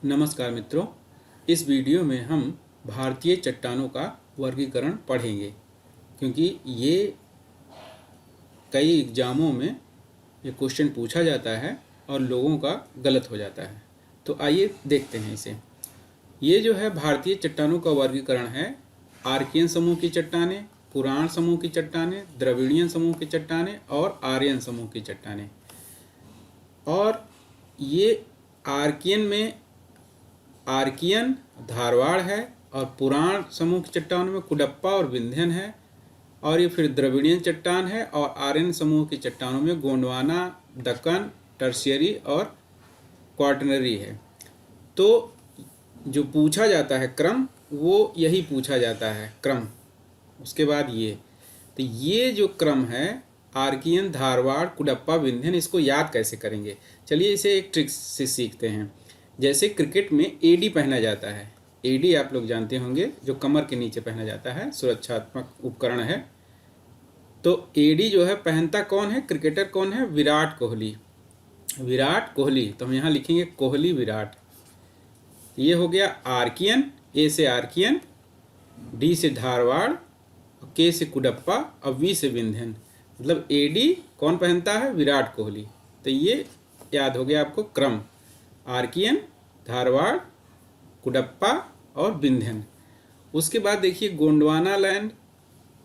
नमस्कार मित्रों, इस वीडियो में हम भारतीय चट्टानों का वर्गीकरण पढ़ेंगे क्योंकि ये कई एग्जामों में ये क्वेश्चन पूछा जाता है और लोगों का गलत हो जाता है। तो आइए देखते हैं इसे। ये जो है भारतीय चट्टानों का वर्गीकरण है। आर्कियन समूह की चट्टानें, पुराण समूह की चट्टानें, द्रविड़ियन समूह की चट्टानें और आर्यन समूह की चट्टानें। और ये आर्कियन में आर्कियन धारवाड़ है और पुराण समूह की चट्टानों में कुडप्पा और विंध्यन है। और ये फिर द्रविड़ियन चट्टान है और आर्यन समूह की चट्टानों में गोंडवाना, दक्कन, टर्शियरी और क्वार्टनरी है। तो जो पूछा जाता है क्रम, वो यही पूछा जाता है क्रम। उसके बाद तो ये जो क्रम है आर्कियन, धारवाड़, कुडप्पा, विंध्यन, इसको याद कैसे करेंगे? चलिए इसे एक ट्रिक से सीखते हैं। जैसे क्रिकेट में एडी पहना जाता है। एडी आप लोग जानते होंगे, जो कमर के नीचे पहना जाता है, सुरक्षात्मक उपकरण है। तो एडी जो है पहनता कौन है? क्रिकेटर कौन है? विराट कोहली। विराट कोहली, तो हम यहाँ लिखेंगे कोहली विराट। ये हो गया आर्कियन। ए से आर्कियन, डी से धारवाड़, के से कुडप्पा और वी से विंध्यन। मतलब एडी कौन पहनता है? विराट कोहली। तो ये याद हो गया आपको क्रम। आर्कियन, धारवाड़, कुडप्पा और विंध्यन। उसके बाद देखिए गोंडवाना लैंड।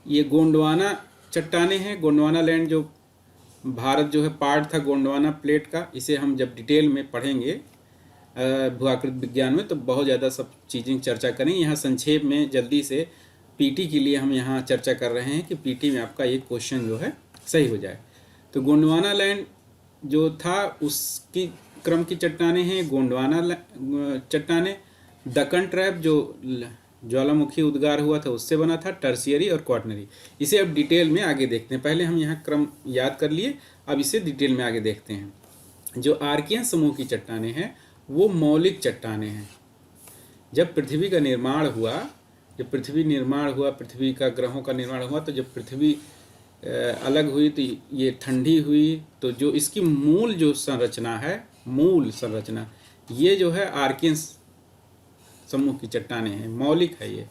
ये गोंडवाना चट्टानें हैं। गोंडवाना लैंड जो भारत जो है पार्ट था गोंडवाना प्लेट का। इसे हम जब डिटेल में पढ़ेंगे भूआकृत विज्ञान में तो बहुत ज़्यादा सब चीज़ें चर्चा करेंगे। यहाँ संक्षेप में जल्दी से पीटी के लिए हम यहाँ चर्चा कर रहे हैं कि पीटी में आपका ये क्वेश्चन जो है सही हो जाए। तो गोंडवाना लैंड जो था उसकी क्रम की चट्टानें हैं गोंडवाना चट्टानें। दक्कन ट्रैप जो ज्वालामुखी उद्गार हुआ था उससे बना था। टर्शियरी और क्वार्टनरी। इसे अब डिटेल में आगे देखते हैं। पहले हम यहाँ क्रम याद कर लिए, अब इसे डिटेल में आगे देखते हैं। जो आर्कियन समूह की चट्टानें हैं वो मौलिक चट्टानें हैं। जब पृथ्वी का निर्माण हुआ, पृथ्वी का ग्रहों का निर्माण हुआ, तो जब पृथ्वी अलग हुई तो ये ठंडी हुई। तो जो इसकी मूल जो संरचना है, मूल संरचना, ये जो है आर्कियन समूह की चट्टानें हैं, मौलिक है ये।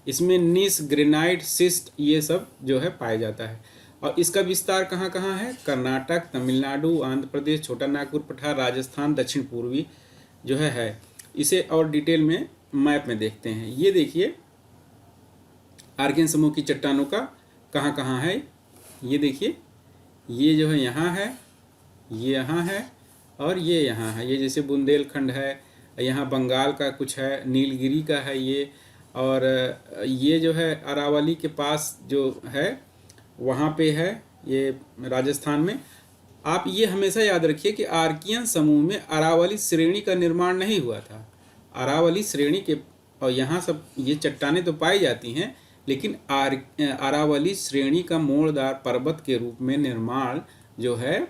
इसमें नीस, ग्रेनाइट, सिस्ट ये सब जो है पाया जाता है। और इसका विस्तार कहाँ कहाँ है? कर्नाटक, तमिलनाडु, आंध्र प्रदेश, छोटा नागपुर पठार, राजस्थान, दक्षिण पूर्वी जो है। इसे और डिटेल में मैप में देखते हैं। ये देखिए आर्कियन समूह की चट्टानों का कहाँ कहाँ है। ये देखिए, ये जो है यहाँ है, ये यहाँ है और ये यहाँ है। ये जैसे बुंदेलखंड है, यहाँ बंगाल का कुछ है, नीलगिरी का है ये। और ये जो है अरावली के पास जो है वहाँ पे है, ये राजस्थान में। आप ये हमेशा याद रखिए कि आर्कियन समूह में अरावली श्रेणी का निर्माण नहीं हुआ था। अरावली श्रेणी के और यहाँ सब ये चट्टानें तो पाई जाती हैं, लेकिन अरावली श्रेणी का मोड़दार पर्वत के रूप में निर्माण जो है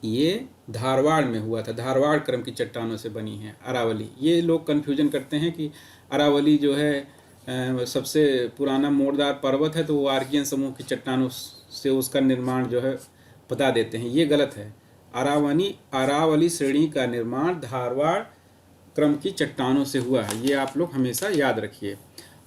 ये धारवाड़ में हुआ था। धारवाड़ क्रम की चट्टानों से बनी है अरावली। ये लोग कन्फ्यूजन करते हैं कि अरावली जो है सबसे पुराना मोड़दार पर्वत है, तो वो आर्कियन समूह की चट्टानों से उसका निर्माण जो है बता देते हैं। ये गलत है। अरावली श्रेणी का निर्माण धारवाड़ क्रम की चट्टानों से हुआ है। ये आप लोग हमेशा याद रखिए।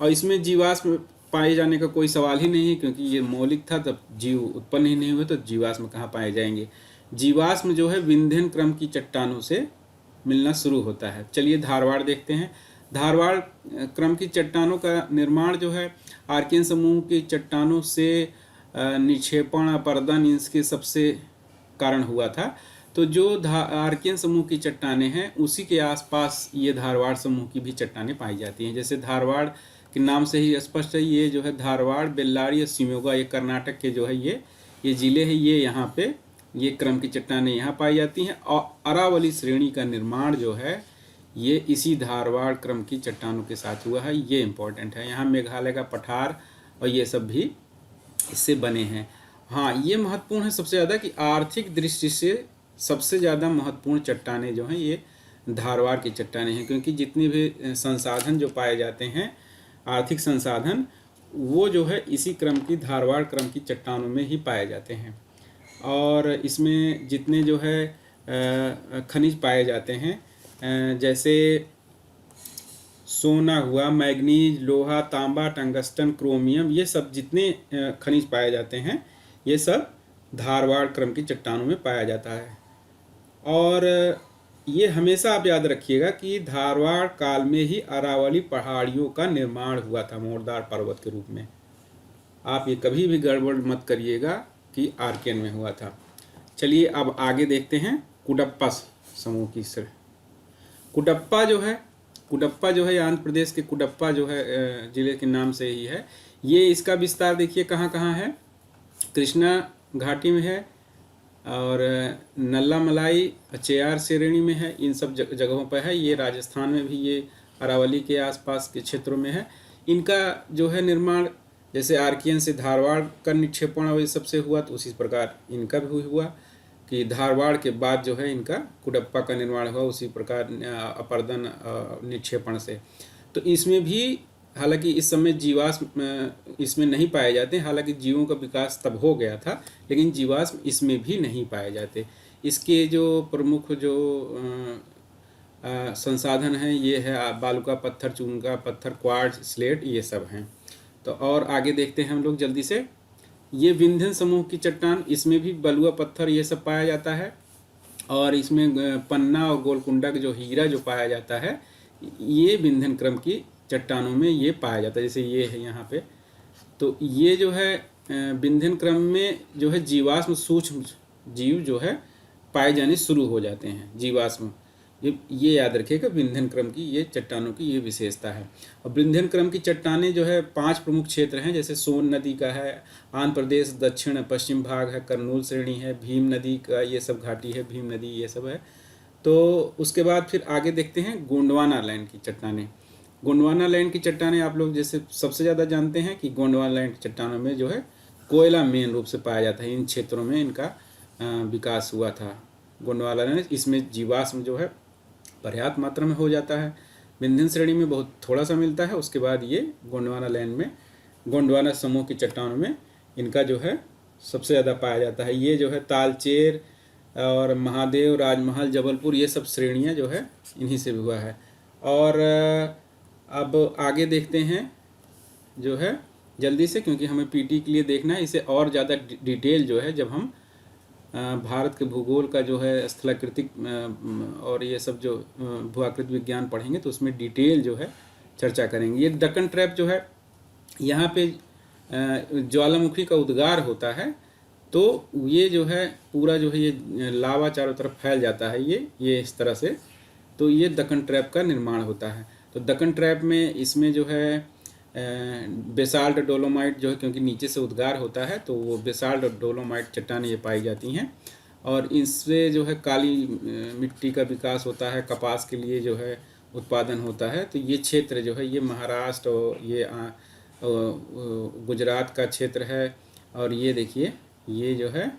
और इसमें जीवाश्म पाए जाने का कोई सवाल ही नहीं है, क्योंकि ये मौलिक था, तब जीव उत्पन्न ही नहीं हुए, तो जीवाश्म कहाँ पाए जाएंगे। जीवाश्म जो है विंध्यन क्रम की चट्टानों से मिलना शुरू होता है। चलिए धारवाड़ देखते हैं। धारवाड़ क्रम की चट्टानों का निर्माण जो है आर्कियन समूह की चट्टानों से निक्षेपण, अपर्दन, इसके सबसे कारण हुआ था। तो जो आर्कियन समूह की चट्टानें हैं उसी के आसपास ये धारवाड़ समूह की भी चट्टानें पाई जाती हैं। जैसे धारवाड़ के नाम से ही स्पष्ट है, ये जो है धारवाड़, बेल्लारी या शिमोगा, ये कर्नाटक के जो है ये जिले हैं। ये यहाँ पे ये क्रम की चट्टानें यहाँ पाई जाती हैं। और अरावली श्रेणी का निर्माण जो है ये इसी धारवाड़ क्रम की चट्टानों के साथ हुआ है। ये इम्पोर्टेंट है। यहाँ मेघालय का पठार और ये सब भी इससे बने हैं। हाँ, ये महत्वपूर्ण है सबसे ज़्यादा कि आर्थिक दृष्टि से सबसे ज़्यादा महत्वपूर्ण चट्टानें जो हैं ये धारवाड़ की चट्टानें हैं, क्योंकि जितने भी संसाधन जो पाए जाते हैं, आर्थिक संसाधन, वो जो है इसी क्रम की धारवाड़ क्रम की चट्टानों में ही पाए जाते हैं। और इसमें जितने जो है खनिज पाए जाते हैं जैसे सोना हुआ, मैग्नीज, लोहा, तांबा, टंगस्टन, क्रोमियम, ये सब जितने खनिज पाए जाते हैं ये सब धारवाड़ क्रम की चट्टानों में पाया जाता है। और ये हमेशा आप याद रखिएगा कि धारवाड़ काल में ही अरावली पहाड़ियों का निर्माण हुआ था मोरदार पर्वत के रूप में। आप ये कभी भी गड़बड़ मत करिएगा कि आर्कियन में हुआ था। चलिए अब आगे देखते हैं कुडप्पा समूह की सर। कुडप्पा जो है आंध्र प्रदेश के कुडप्पा जो है जिले के नाम से ही है। ये इसका विस्तार देखिए कहाँ कहाँ है। कृष्णा घाटी में है और नल्लामलाई चेयार श्रेणी में है, इन सब जगहों पर है। ये राजस्थान में भी ये अरावली के आसपास के क्षेत्रों में है। इनका जो है निर्माण जैसे आर्कियन से धारवाड़ का निक्षेपण और इस सबसे हुआ, तो उसी प्रकार इनका भी हुआ कि धारवाड़ के बाद जो है इनका कुडप्पा का निर्माण हुआ, उसी प्रकार अपर्दन निक्षेपण से। तो इसमें भी हालांकि इस समय जीवाश्म इसमें नहीं पाए जाते, हालांकि जीवों का विकास तब हो गया था, लेकिन जीवाश्म इसमें भी नहीं पाए जाते। इसके जो प्रमुख जो संसाधन हैं ये है बालुका पत्थर, चूना पत्थर, क्वार्ट्ज, स्लेट, ये सब हैं। तो और आगे देखते हैं हम लोग जल्दी से। ये विंध्यन समूह की चट्टान, इसमें भी बलुआ पत्थर ये सब पाया जाता है। और इसमें पन्ना और गोलकुंडा का जो हीरा जो पाया जाता है ये विंध्यन क्रम की चट्टानों में ये पाया जाता है, जैसे ये है यहाँ पे। तो ये जो है विंध्यन क्रम में जो है जीवाश्म सूक्ष्म जीव जो है पाए जाने शुरू हो जाते हैं, जीवाश्म। ये याद रखिएगा विंध्यन क्रम की ये चट्टानों की ये विशेषता है। और विंध्यन क्रम की चट्टानें जो है 5 प्रमुख क्षेत्र हैं, जैसे सोन नदी का है आंध्र प्रदेश दक्षिण पश्चिम भाग है, कर्नूल श्रेणी है, भीम नदी का ये सब घाटी है, भीम नदी ये सब है। तो उसके बाद फिर आगे देखते हैं गोंडवाना लैंड की चट्टानें। गोंडवाना लैंड की चट्टानें आप लोग जैसे सबसे ज़्यादा जानते हैं कि गोंडवाना लैंड की चट्टानों में जो है कोयला मेन रूप से पाया जाता है। इन क्षेत्रों में इनका विकास हुआ था। गोंडवाना लैंड, इसमें जीवाश्म जो है पर्याप्त मात्रा में हो जाता है। विंध्यन श्रेणी में बहुत थोड़ा सा मिलता है। उसके बाद ये गोंडवाना लैंड में, गोंडवाना समूह की चट्टानों में इनका जो है सबसे ज़्यादा पाया जाता है। ये जो है तालचेर और महादेव, राजमहल, जबलपुर, ये सब श्रेणियाँ जो है इन्हीं से भी हुआ है। और अब आगे देखते हैं जो है जल्दी से, क्योंकि हमें पीटी के लिए देखना है। इसे और ज़्यादा डिटेल जो है जब हम भारत के भूगोल का जो है स्थलाकृतिक और ये सब जो भूआकृत विज्ञान पढ़ेंगे तो उसमें डिटेल जो है चर्चा करेंगे। ये दक्कन ट्रैप जो है यहाँ पे ज्वालामुखी का उद्गार होता है, तो ये जो है पूरा जो है ये लावा चारों तरफ फैल जाता है, ये इस तरह से। तो ये दक्कन ट्रैप का निर्माण होता है। तो दक्कन ट्रैप में इसमें जो है बेसाल्ट डोलोमाइट जो है, क्योंकि नीचे से उद्गार होता है तो वो बेसाल्ट और डोलोमाइट चट्टानें ये पाई जाती हैं। और इससे जो है काली मिट्टी का विकास होता है, कपास के लिए जो है उत्पादन होता है। तो ये क्षेत्र जो है ये महाराष्ट्र और ये गुजरात का क्षेत्र है। और ये देखिए ये जो है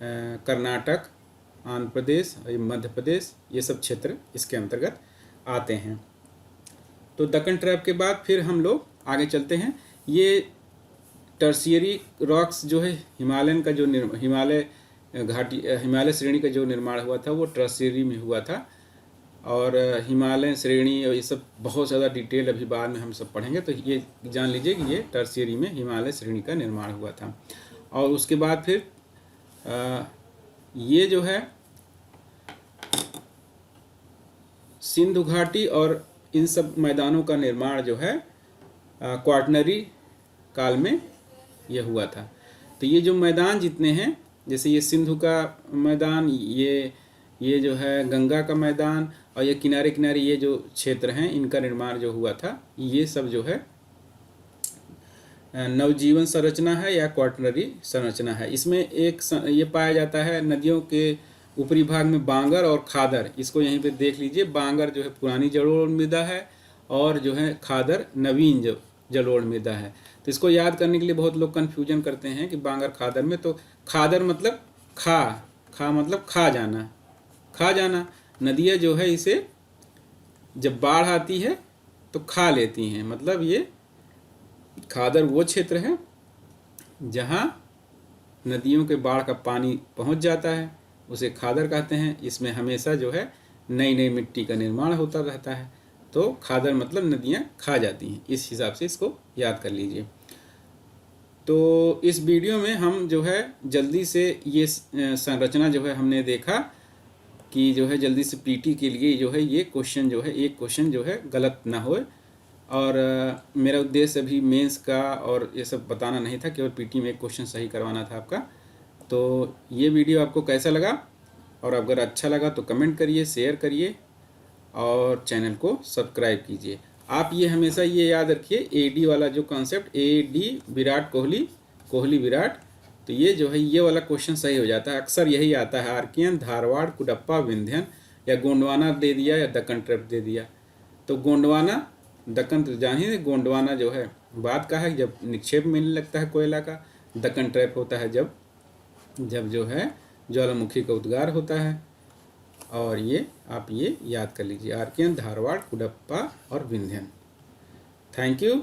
कर्नाटक, आंध्र प्रदेश, मध्य प्रदेश, ये सब क्षेत्र इसके अंतर्गत आते हैं। तो दक्कन ट्रैप के बाद फिर हम लोग आगे चलते हैं। ये टर्शियरी रॉक्स जो है हिमालयन का जो हिमालय घाटी, हिमालय श्रेणी का जो निर्माण हुआ था वो टर्शियरी में हुआ था। और हिमालय श्रेणी और ये सब बहुत ज़्यादा डिटेल अभी बाद में हम सब पढ़ेंगे। तो ये जान लीजिए कि ये टर्शियरी में हिमालय श्रेणी का निर्माण हुआ था। और उसके बाद फिर ये जो है सिंधु घाटी और इन सब मैदानों का निर्माण जो है क्वाटरनरी काल में ये हुआ था। तो ये जो मैदान जितने हैं, जैसे ये सिंधु का मैदान, ये जो है गंगा का मैदान, और ये किनारे किनारे ये जो क्षेत्र हैं इनका निर्माण जो हुआ था, ये सब जो है नवजीवन संरचना है या क्वाटरनरी संरचना है। इसमें एक ये पाया जाता है नदियों के ऊपरी भाग में बांगर और खादर। इसको यहीं पे देख लीजिए, बांगर जो है पुरानी जलोढ़ मृदा है और जो है खादर नवीन जलोढ़ मृदा है। तो इसको याद करने के लिए बहुत लोग कन्फ्यूजन करते हैं कि बांगर खादर में। तो खादर मतलब खा मतलब खा जाना। नदियाँ जो है इसे जब बाढ़ आती है तो खा लेती हैं। मतलब ये खादर वो क्षेत्र है जहाँ नदियों के बाढ़ का पानी पहुँच जाता है, उसे खादर कहते हैं। इसमें हमेशा जो है नई नई मिट्टी का निर्माण होता रहता है। तो खादर मतलब नदियाँ खा जाती हैं, इस हिसाब से इसको याद कर लीजिए। तो इस वीडियो में हम जो है जल्दी से ये संरचना जो है हमने देखा कि जो है जल्दी से पीटी के लिए जो है ये क्वेश्चन जो है एक क्वेश्चन जो है गलत ना हो। और मेरा उद्देश्य अभी मेंस का और ये सब बताना नहीं था, केवल पीटी में एक क्वेश्चन सही करवाना था आपका। तो ये वीडियो आपको कैसा लगा, और अगर अच्छा लगा तो कमेंट करिए, शेयर करिए और चैनल को सब्सक्राइब कीजिए। आप ये हमेशा ये याद रखिए, एडी वाला जो कॉन्सेप्ट, एडी विराट कोहली, कोहली विराट, तो ये जो है ये वाला क्वेश्चन सही हो जाता है। अक्सर यही आता है, आर्कियन, धारवाड़, कुडप्पा, विंध्यन, या गोंडवाना दे दिया या दक्कन ट्रैप दे दिया। तो गोंडवाना, दक्कन तो जान ही, गोंडवाना जो है बात का है जब निक्षेप मिलने लगता है कोयला का। दक्कन ट्रैप होता है जब जो है ज्वालामुखी का उद्गार होता है। और ये आप ये याद कर लीजिए, आर्कियन, धारवाड़, कुडप्पा और विंध्यन। Thank you.